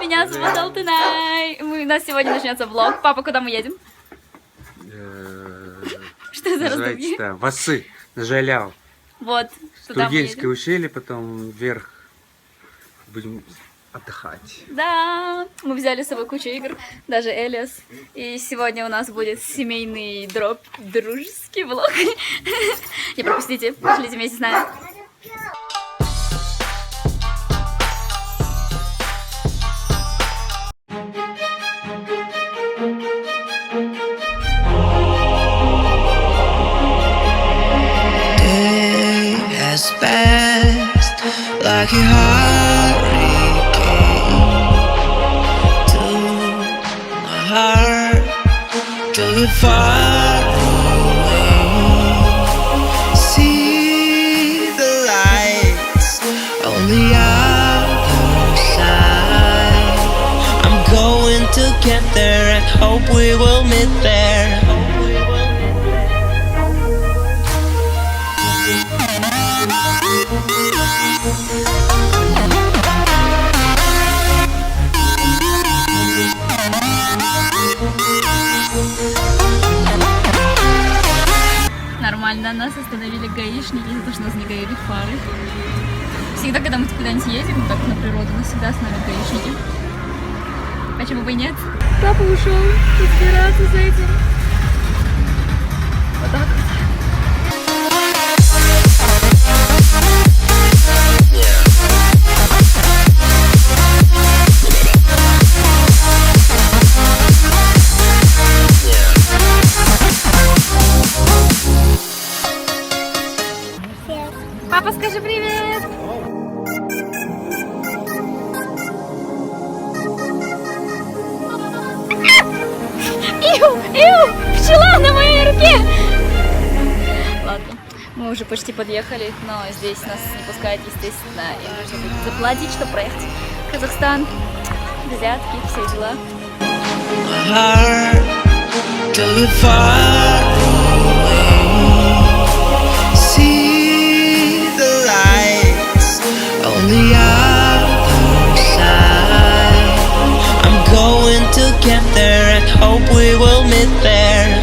Меня зовут Алтynay. У нас сегодня начнется влог. Папа, куда мы едем? Что за раздумье? Васы, Жалял. Вот. Студенческое ущелье, потом вверх будем отдыхать. Да, мы взяли с собой кучу игр, даже Элиас. И сегодня у нас будет семейный дружеский влог. Не пропустите, пошлите вместе с нами. Like a hurricane to my heart, till you're far away. See the lights on the other side. I'm going to get there and hope we will meet there. Нормально, нас остановили гаишники за то, что нас не горели фары. Всегда, когда мы куда-нибудь едем, так на природу, нас всегда останавливают гаишники. Почему бы и нет? Папа ушел разбираться с этим. Вот так вот. Папа, скажи привет! Пчела на моей руке! Ладно, мы уже почти подъехали, но здесь нас не пускают, естественно, и нужно будет заплатить, чтобы проехать в Казахстан. Взятки, все дела. On the other side, I'm going to get there and hope we will meet there.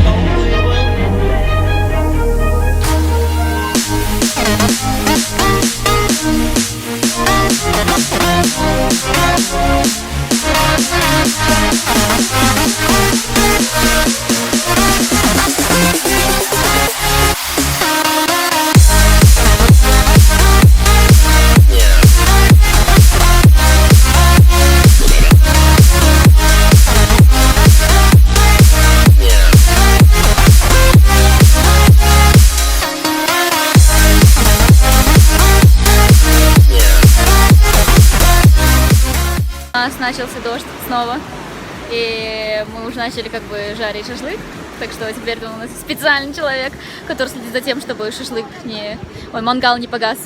У нас начался дождь снова, и мы уже начали как бы жарить шашлык, так что теперь у нас специальный человек, который следит за тем, чтобы шашлык не... Ой, мангал не погас.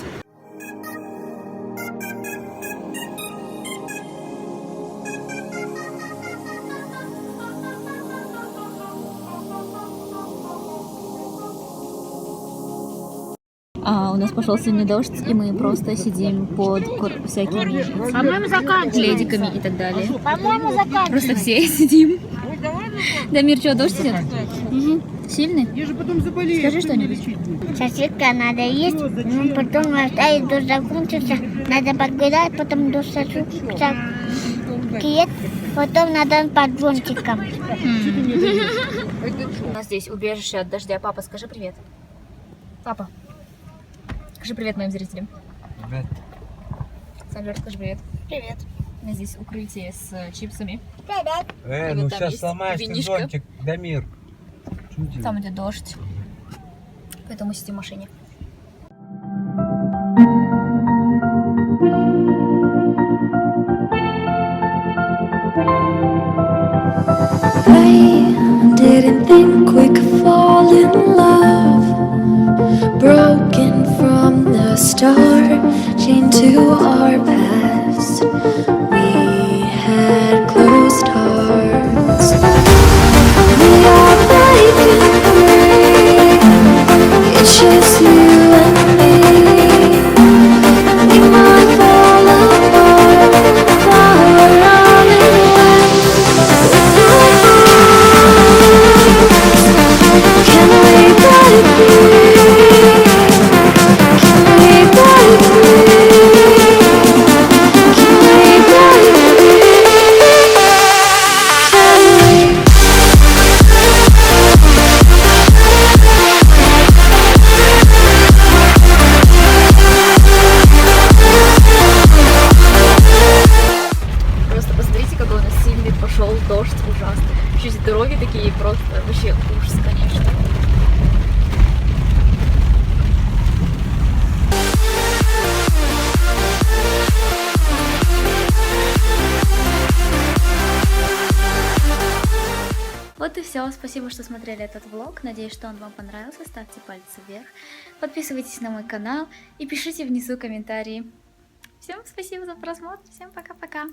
У нас пошел сильный дождь, и мы просто сидим под всякими пледиками и так далее. Просто все сидим. Дамир, что, дождь идет? Угу. Сильный? Скажи что-нибудь. Шашлыка надо есть, потом оставить дождь закончится, надо погулять, потом дождь закончится, потом надо под зонтиком. У нас здесь убежище от дождя. Папа, скажи привет. Папа. Скажи привет моим зрителям. Привет. Санжар, скажи привет. Привет. У нас здесь укрытие с чипсами. Привет. Ну там сейчас есть сломаешь ты винишко. зонтик, Дамир. Там идет дождь. Поэтому мы сидим в машине. I didn't think we could fall in love. Broken from the start, chained to our past. We had closed hearts. We are breaking free. It's just you and me. We might fall apart, but we're on Дороги такие просто вообще ужас, конечно. Вот и все. Спасибо, что смотрели этот влог. Надеюсь, что он вам понравился. Ставьте пальцы вверх. Подписывайтесь на мой канал и пишите внизу комментарии. Всем спасибо за просмотр. Всем пока-пока.